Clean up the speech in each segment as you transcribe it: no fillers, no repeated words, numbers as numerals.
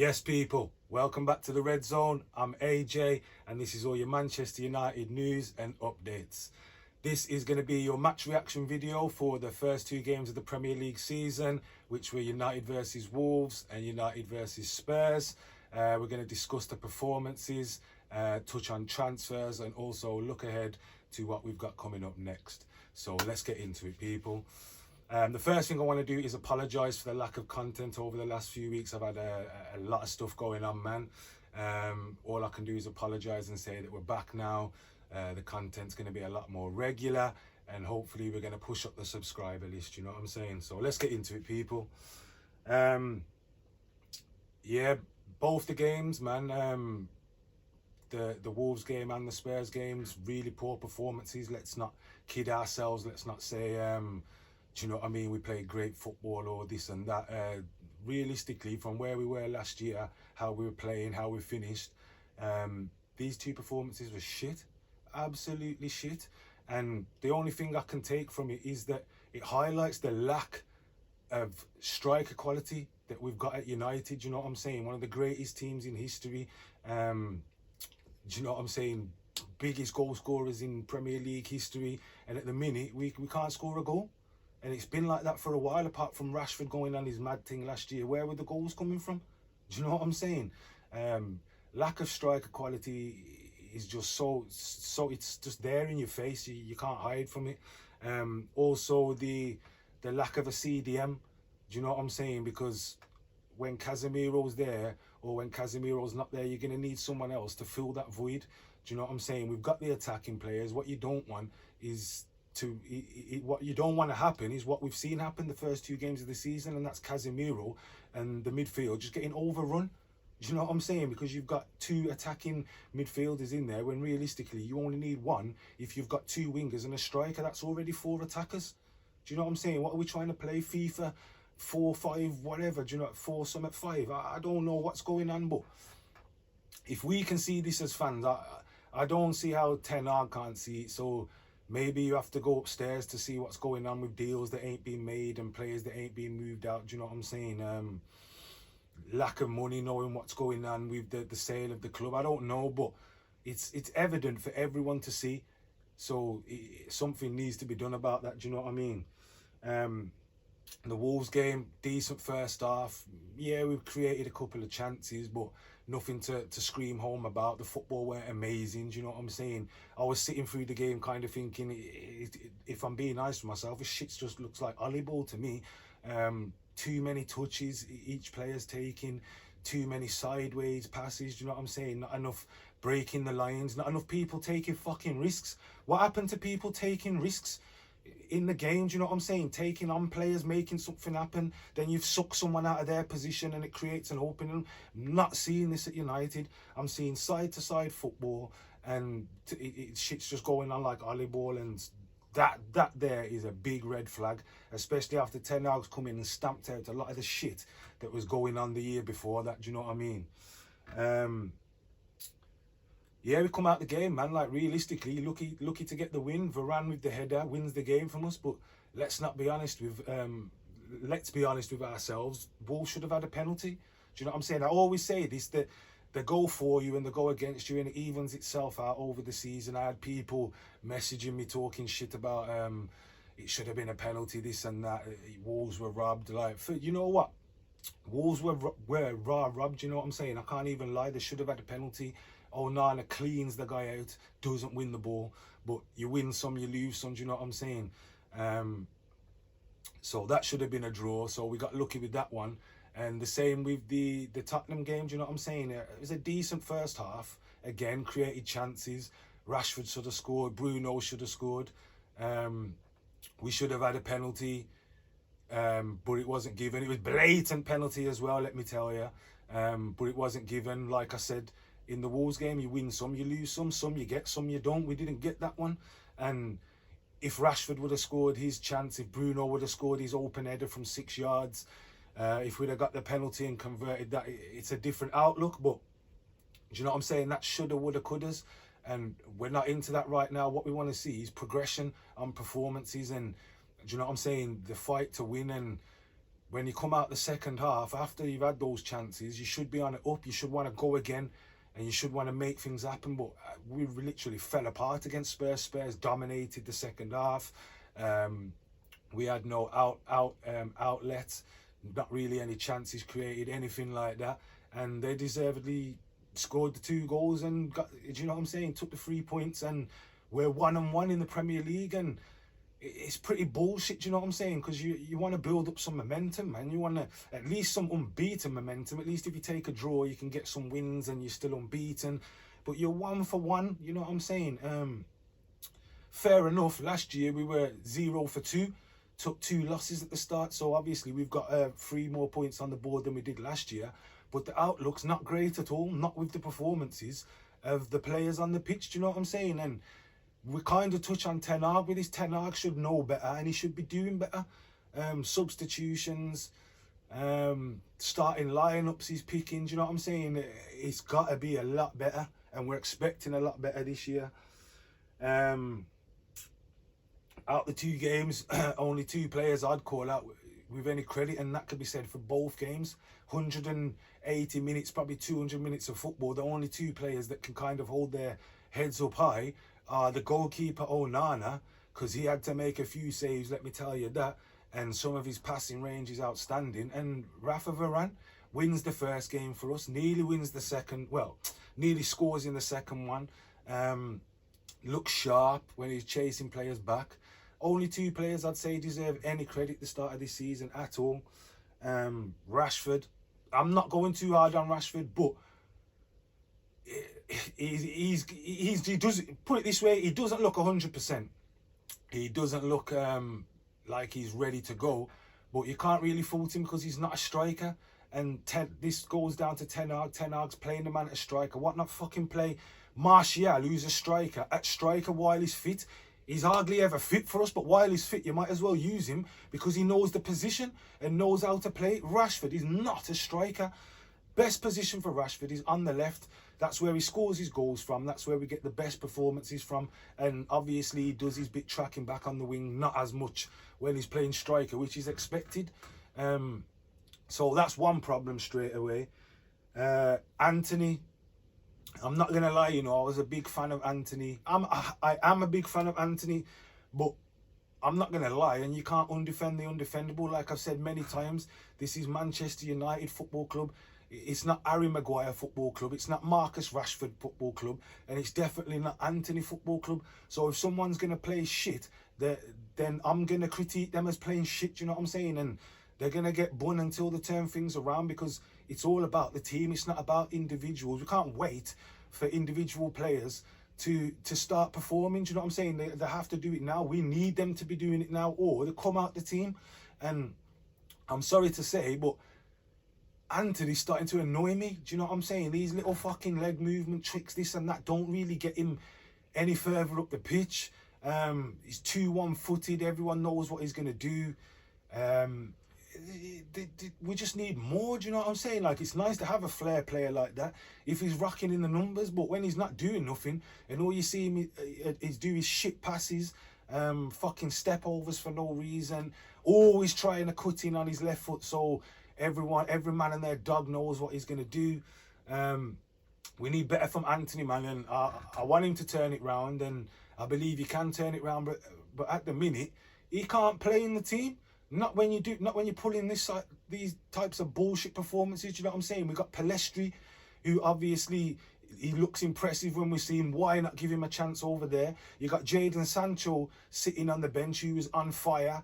Yes, people, welcome back to the Red Zone. I'm AJ, and this is all your Manchester United news and updates. This is going to be your match reaction video for the first two games of the Premier League season, which were United versus Wolves and United versus Spurs. We're going to discuss the performances, touch on transfers, and also look ahead to what we've got coming up next. So let's get into it, people. The first thing I want to do is apologise for the lack of content over the last few weeks. I've had a lot of stuff going on, man. All I can do is apologise and say that we're back now. The content's going to be a lot more regular, and hopefully we're going to push up the subscriber list, you know what I'm saying? So let's get into it, people. Yeah, both the games, man. The Wolves game and the Spurs games, really poor performances. Let's not kid ourselves. Let's not say... do you know what I mean? We played great football or this and that. Realistically, from where we were last year, how we were playing, how we finished, these two performances were shit. Absolutely shit. And the only thing I can take from it is that it highlights the lack of striker quality that we've got at United. Do you know what I'm saying? One of the greatest teams in history. Do you know what I'm saying? Biggest goal scorers in Premier League history. And at the minute, we can't score a goal. And it's been like that for a while, apart from Rashford going on his mad thing last year. Where were the goals coming from? Do you know what I'm saying? Lack of striker quality is just so it's just there in your face. You can't hide from it. Also, the lack of a CDM. Do you know what I'm saying? Because when Casemiro's there, or when Casemiro's not there, you're going to need someone else to fill that void. Do you know what I'm saying? We've got the attacking players. What you don't want is... what you don't want to happen is what we've seen happen the first two games of the season, and that's Casemiro and the midfield just getting overrun. Do you know what I'm saying? Because you've got two attacking midfielders in there when realistically you only need one. If you've got two wingers and a striker, that's already four attackers. Do you know what I'm saying? What are we trying to play? FIFA 4, 5, whatever. Do you know, 4 some at 5? I don't know what's going on, but if we can see this as fans, I don't see how Ten Hag can't see it. So maybe you have to go upstairs to see what's going on with deals that ain't been made and players that ain't being moved out. Do you know what I'm saying? Lack of money, knowing what's going on with the sale of the club. I don't know, but it's evident for everyone to see. So something needs to be done about that. Do you know what I mean? The Wolves game, decent first half. Yeah, we've created a couple of chances, but nothing to scream home about. The football weren't amazing. Do you know what I'm saying? I was sitting through the game kind of thinking, if I'm being honest with myself, this shit just looks like volleyball to me. Too many touches each player's taking, too many sideways passes. Do you know what I'm saying? Not enough breaking the lines, not enough people taking fucking risks. What happened to people taking risks in the game? Do you know what I'm saying? Taking on players, making something happen, then you've sucked someone out of their position and it creates an opening. I'm not seeing this at United. I'm seeing side-to-side football, and shit's just going on like volleyball, and that there is a big red flag, especially after Ten Hag's come in and stamped out a lot of the shit that was going on the year before that. Do you know what I mean? Yeah, we come out the game, man. Like, realistically, lucky to get the win. Varane with the header wins the game from us. But let's be honest with ourselves. Wolves should have had a penalty. Do you know what I'm saying? I always say this, that they go for you and they go against you, and it evens itself out over the season. I had people messaging me talking shit about it should have been a penalty, this and that. Wolves were robbed. Like, you know what? Wolves were robbed. You know what I'm saying? I can't even lie. They should have had a penalty. Onana cleans the guy out, doesn't win the ball, but you win some, you lose some. Do you know what I'm saying? So that should have been a draw. So we got lucky with that one. And the same with the Tottenham game. Do you know what I'm saying? It was a decent first half. Again, created chances. Rashford should have scored. Bruno should have scored. We should have had a penalty, but it wasn't given. It was blatant penalty as well, let me tell you. But it wasn't given. Like I said, in the Wolves game, you win some, you lose some you get, some you don't. We didn't get that one. And if Rashford would have scored his chance, if Bruno would have scored his open header from 6 yards, if we'd have got the penalty and converted that, it's a different outlook. But do you know what I'm saying? That shoulda, woulda, couldas, and we're not into that right now. What we want to see is progression on performances, and do you know what I'm saying? The fight to win, and when you come out the second half, after you've had those chances, you should be on it up. You should want to go again, and you should want to make things happen. But we literally fell apart against Spurs. Spurs dominated the second half. We had no outlets, not really any chances created, anything like that. And they deservedly scored the 2 goals and got, do you know what I'm saying, took the 3 points, and we're 1-1 in the Premier League. And it's pretty bullshit, do you know what I'm saying? Because you want to build up some momentum, man. You want to at least some unbeaten momentum. At least if you take a draw, you can get some wins and you're still unbeaten. But you're 1 for 1, you know what I'm saying? Fair enough, last year we were 0 for 2, took 2 losses at the start. So obviously we've got 3 more points on the board than we did last year. But the outlook's not great at all, not with the performances of the players on the pitch, do you know what I'm saying? And we kind of touch on Ten Hag with this. Ten Hag should know better and he should be doing better. Substitutions, starting lineups he's picking, do you know what I'm saying? It's got to be a lot better, and we're expecting a lot better this year. Out the 2 games, only 2 players I'd call out with any credit, and that could be said for both games. 180 minutes, probably 200 minutes of football. The only 2 players that can kind of hold their heads up high are the goalkeeper Onana, because he had to make a few saves, let me tell you that, and some of his passing range is outstanding. And Rafa Varane wins the first game for us, nearly wins the second, well, nearly scores in the second one. Looks sharp when he's chasing players back. Only 2 players I'd say deserve any credit at the start of this season at all. Rashford, I'm not going too hard on Rashford, but he does, put it this way, he doesn't look 100%. He doesn't look like he's ready to go, but you can't really fault him because he's not a striker. And this goes down to Ten Hag. Ten Hag's playing the man at striker. What not fucking play Martial, who's a striker, at striker while he's fit? He's hardly ever fit for us, but while he's fit, you might as well use him because he knows the position and knows how to play. Rashford is not a striker. Best position for Rashford is on the left. That's where he scores his goals from. That's where we get the best performances from. And obviously he does his bit tracking back on the wing, not as much when he's playing striker, which is expected. So that's one problem straight away. Anthony, I'm not going to lie, you know, I was a big fan of Anthony. I am a big fan of Anthony, but I'm not going to lie, and you can't undefend the undefendable. Like I've said many times, this is Manchester United Football Club. It's not Harry Maguire Football Club. It's not Marcus Rashford Football Club. And it's definitely not Anthony Football Club. So if someone's going to play shit, then I'm going to critique them as playing shit, you know what I'm saying? And they're going to get bun until they turn things around, because it's all about the team. It's not about individuals. We can't wait for individual players to start performing. Do you know what I'm saying? They have to do it now. We need them to be doing it now, or they come out the team. And I'm sorry to say, but Anthony's starting to annoy me. Do you know what I'm saying? These little fucking leg movement tricks, this and that, don't really get him any further up the pitch. He's too one-footed. Everyone knows what he's going to do. We just need more, do you know what I'm saying? Like, it's nice to have a flair player like that if he's rocking in the numbers, but when he's not doing nothing and all you see him is do his shit passes, fucking step overs for no reason, always trying to cut in on his left foot, so every man and their dog knows what he's going to do. We need better from Anthony, man, and I want him to turn it round, and I believe he can turn it round, but at the minute he can't play in the team. Not when you pull in these types of bullshit performances. You know what I'm saying? We got Palestri, who obviously he looks impressive when we see him. Why not give him a chance over there? You got Jadon Sancho sitting on the bench, who was on fire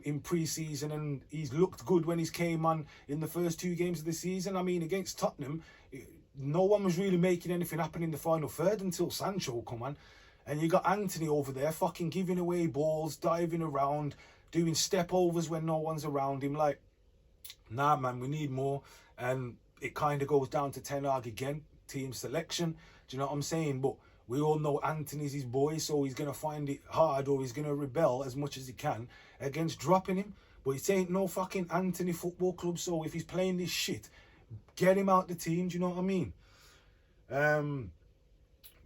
in pre-season, and he's looked good when he's came on in the first 2 games of the season. I mean, against Tottenham, no one was really making anything happen in the final third until Sancho come on. And you got Anthony over there fucking giving away balls, diving around, doing step overs when no one's around him. Like, nah, man, we need more. And it kind of goes down to Ten Hag again, team selection. Do you know what I'm saying? But we all know Anthony's his boy, so he's going to find it hard, or he's going to rebel as much as he can against dropping him. But it ain't no fucking Anthony Football Club, so if he's playing this shit, get him out the team. Do you know what I mean?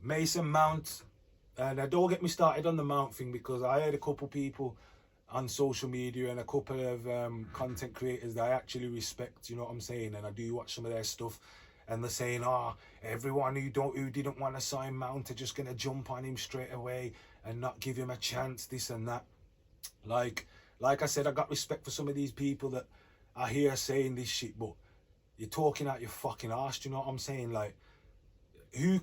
Mason Mount. Now, don't get me started on the Mount thing, because I heard a couple people on social media and a couple of content creators that I actually respect, you know what I'm saying, and I do watch some of their stuff, and they're saying, everyone who didn't want to sign Mount are just gonna jump on him straight away and not give him a chance, this and that. Like I said, I got respect for some of these people that I hear saying this shit, but you're talking out your fucking arse, do you know what I'm saying? Like, who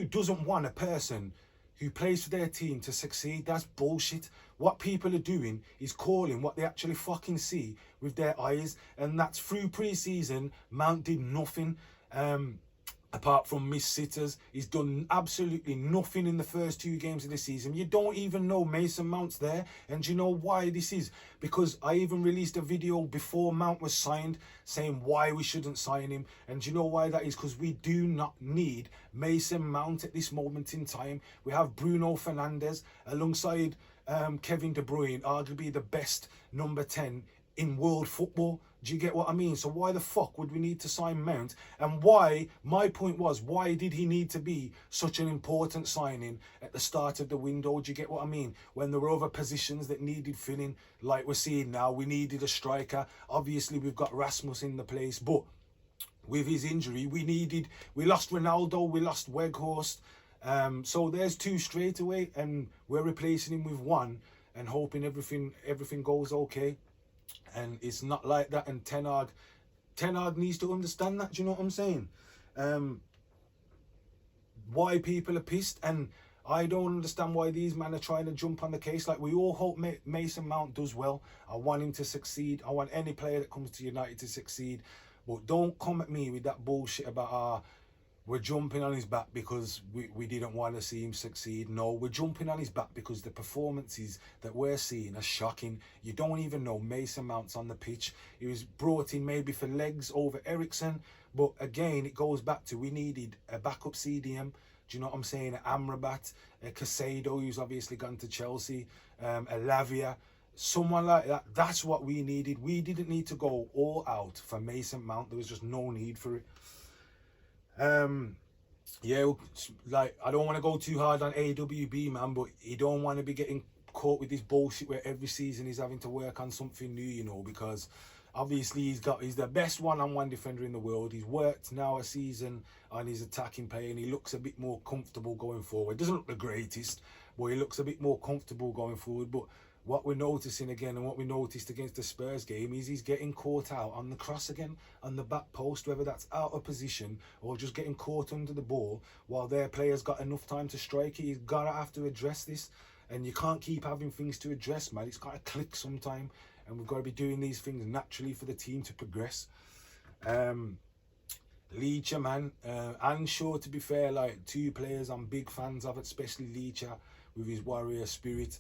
doesn't want a person who plays for their team to succeed? That's bullshit. What people are doing is calling what they actually fucking see with their eyes, and that's through pre-season. Mount did nothing. Apart from miss sitters, he's done absolutely nothing in the first 2 games of the season. You don't even know Mason Mount's there. And do you know why this is? Because I even released a video before Mount was signed saying why we shouldn't sign him. And do you know why that is? Because we do not need Mason Mount at this moment in time. We have Bruno Fernandes alongside Kevin De Bruyne, arguably the best number 10 in world football. Do you get what I mean? So why the fuck would we need to sign Mount? And why, my point was, why did he need to be such an important signing at the start of the window? Do you get what I mean? When there were other positions that needed filling, like we're seeing now, we needed a striker. Obviously, we've got Rasmus in the place, but with his injury, we lost Ronaldo, we lost Weghorst. So there's 2 straight away, and we're replacing him with 1 and hoping everything goes okay. And it's not like that, and Ten Hag needs to understand that. Do you know what I'm saying? Why people are pissed, and I don't understand why these men are trying to jump on the case. Like, we all hope Mason Mount does well. I want him to succeed. I want any player that comes to United to succeed. But don't come at me with that bullshit about we're jumping on his back because we didn't want to see him succeed. No, we're jumping on his back because the performances that we're seeing are shocking. You don't even know Mason Mount's on the pitch. He was brought in maybe for legs over Ericsson. But again, it goes back to we needed a backup CDM. Do you know what I'm saying? Amrabat, Casado, who's obviously gone to Chelsea, a Lavia. Someone like that. That's what we needed. We didn't need to go all out for Mason Mount. There was just no need for it. Yeah, like, I don't want to go too hard on AWB, man, but he don't want to be getting caught with this bullshit where every season he's having to work on something new, you know, because obviously he's the best one-on-one defender in the world. He's worked now a season on his attacking play, and he looks a bit more comfortable going forward. Doesn't look the greatest, but he looks a bit more comfortable going forward. But what we're noticing again, and what we noticed against the Spurs game, is he's getting caught out on the cross again, on the back post, whether that's out of position or just getting caught under the ball while their players got enough time to strike it. He's got to have to address this, and you can't keep having things to address, man. It's got to click sometime, and we've got to be doing these things naturally for the team to progress. Leacher, man, and sure, to be fair, like, 2 players I'm big fans of, especially Leacher with his warrior spirit.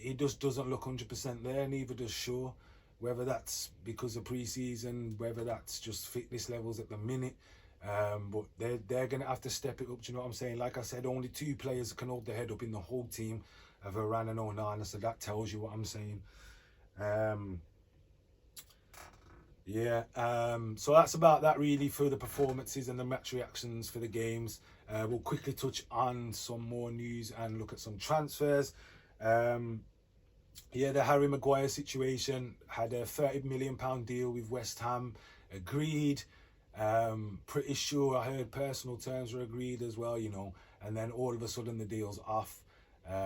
He just doesn't look 100% there, neither does Shaw. Whether that's because of pre-season, whether that's just fitness levels at the minute. But they're going to have to step it up, do you know what I'm saying? Like I said, only 2 players can hold their head up in the whole team of Varane and Onana, so that tells you what I'm saying. So that's about that really for the performances and the match reactions for the games. We'll quickly touch on some more news and look at some transfers. The Harry Maguire situation, had a £30 million deal with West Ham agreed. Pretty sure I heard personal terms were agreed as well, you know, and then all of a sudden the deal's off.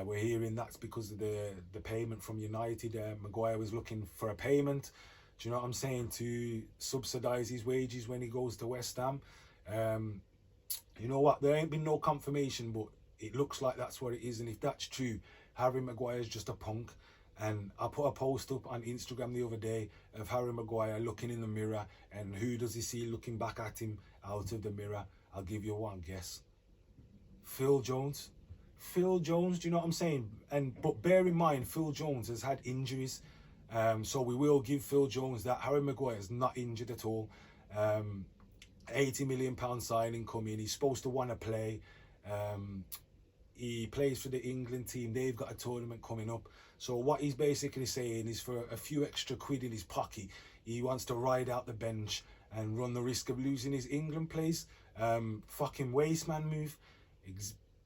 We're hearing that's because of the payment from United. Maguire was looking for a payment, do you know what I'm saying, to subsidise his wages when he goes to West Ham. You know what, there ain't been no confirmation, but it looks like that's what it is. And if that's true, Harry Maguire's just a punk. And I put a post up on Instagram the other day of Harry Maguire looking in the mirror, and who does he see looking back at him out of the mirror? I'll give you one guess. Phil Jones. Phil Jones, do you know what I'm saying? But bear in mind, Phil Jones has had injuries. So we will give Phil Jones that. Harry Maguire is not injured at all. £80 million signing coming. He's supposed to want to play. He plays for the England team. They've got a tournament coming up. So what he's basically saying is, for a few extra quid in his pocket, he wants to ride out the bench and run the risk of losing his England place. Fucking waste man move.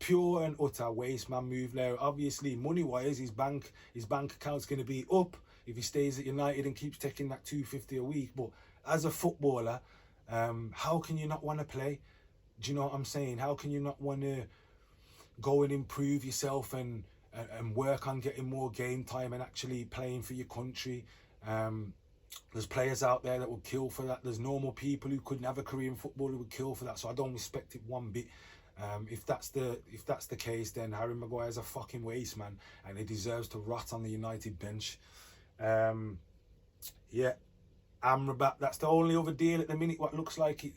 pure and utter waste man move there. Obviously, money-wise, his bank account's going to be up if he stays at United and keeps taking that 250 a week. But as a footballer, how can you not want to play? Do you know what I'm saying? How can you not want to go and improve yourself and work on getting more game time and actually playing for your country? There's players out there that will kill for that. There's normal people who couldn't have a career in football who would kill for that. So I don't respect it one bit. If that's the case, then Harry Maguire's a fucking waste man, and he deserves to rot on the United bench. Yeah, Amrabat. That's the only other deal at the minute. What looks like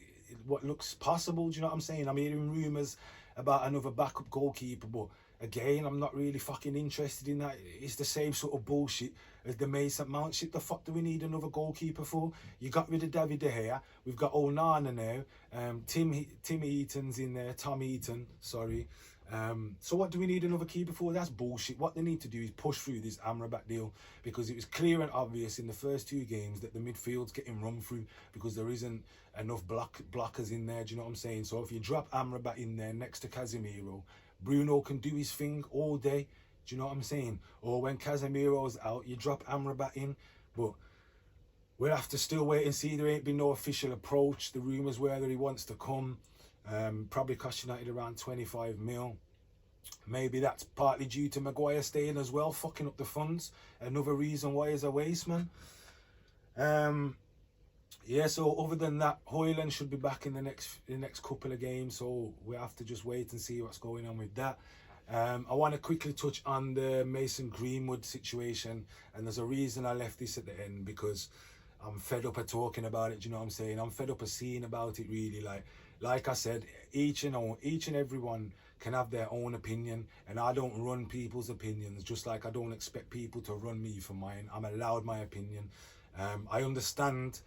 what looks possible. Do you know what I'm saying? I'm hearing rumours about another backup goalkeeper, but again, I'm not really fucking interested in that. It's the same sort of bullshit as the Mason Mount shit. The fuck do we need another goalkeeper for? You got rid of David De Gea. We've got Onana now. Tim Heaton's in there. Tom Heaton, sorry. So what do we need another keeper for? That's bullshit. What they need to do is push through this Amrabat deal, because it was clear and obvious in the first 2 games that the midfield's getting run through because there isn't enough blockers in there. Do you know what I'm saying? So if you drop Amrabat in there next to Casemiro, Bruno can do his thing all day. Do you know what I'm saying? Or when Casemiro's out, you drop Amrabat in. But we'll have to still wait and see. There ain't been no official approach. The rumours were that he wants to come. Probably cost United around 25 mil. Maybe that's partly due to Maguire staying as well, fucking up the funds. Another reason why he's a waste man. Yeah, so other than that, Højlund should be back in the next couple of games, so we have to just wait and see what's going on with that. I want to quickly touch on the Mason Greenwood situation, and there's a reason I left this at the end, because I'm fed up of talking about it. Do you know what I'm saying? I'm fed up of seeing about it, really. Like I said, each and everyone can have their own opinion, and I don't run people's opinions, just like I don't expect people to run me for mine. I'm allowed my opinion. I understand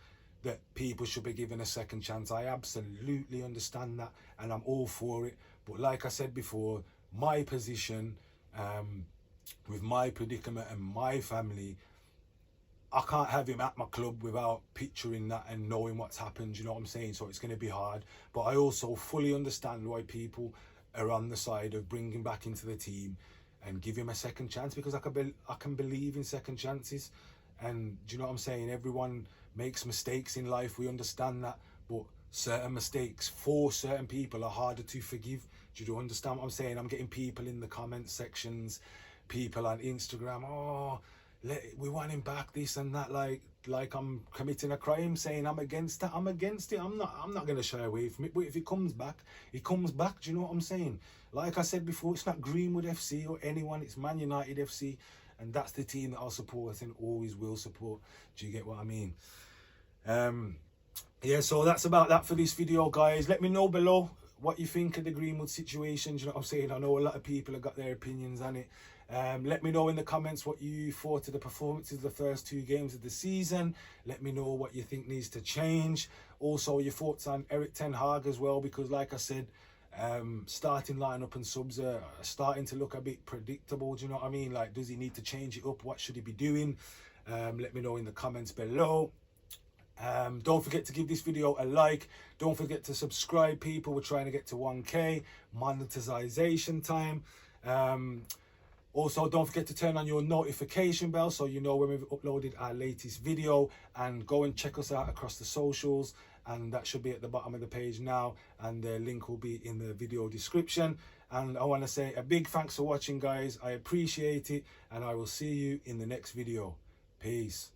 that people should be given a second chance. I absolutely understand that, and I'm all for it. But like I said before, my position, with my predicament and my family, I can't have him at my club without picturing that and knowing what's happened. You know what I'm saying? So it's going to be hard. But I also fully understand why people are on the side of bringing back into the team and give him a second chance, because I can believe in second chances. And do you know what I'm saying? Everyone makes mistakes in life. We understand that. But certain mistakes for certain people are harder to forgive. Do you understand what I'm saying? I'm getting people in the comment sections, people on Instagram, oh, we want him back, this and that, like I'm committing a crime, saying I'm against that. I'm against it. I'm not going to shy away from it. But if he comes back, he comes back. Do you know what I'm saying? Like I said before, it's not Greenwood FC or anyone. It's Man United FC. And that's the team that I'll support and always will support. Do you get what I mean? Yeah, so that's about that for this video, guys. Let me know below what you think of the Greenwood situation. Do you know what I'm saying? I know a lot of people have got their opinions on it. Let me know in the comments what you thought of the performances of the first 2 games of the season. Let me know what you think needs to change. Also, your thoughts on Erik ten Hag as well, because like I said, starting lineup and subs are starting to look a bit predictable. Do you know what I mean? Like, does he need to change it up? What should he be doing? Let me know in the comments below. Don't forget to give this video a like. Don't forget to subscribe, people. We're trying to get to 1K monetization time. Also, don't forget to turn on your notification bell so you know when we've uploaded our latest video, and go and check us out across the socials, and that should be at the bottom of the page now, and the link will be in the video description. And I want to say a big thanks for watching, guys. I appreciate it, and I will see you in the next video. Peace.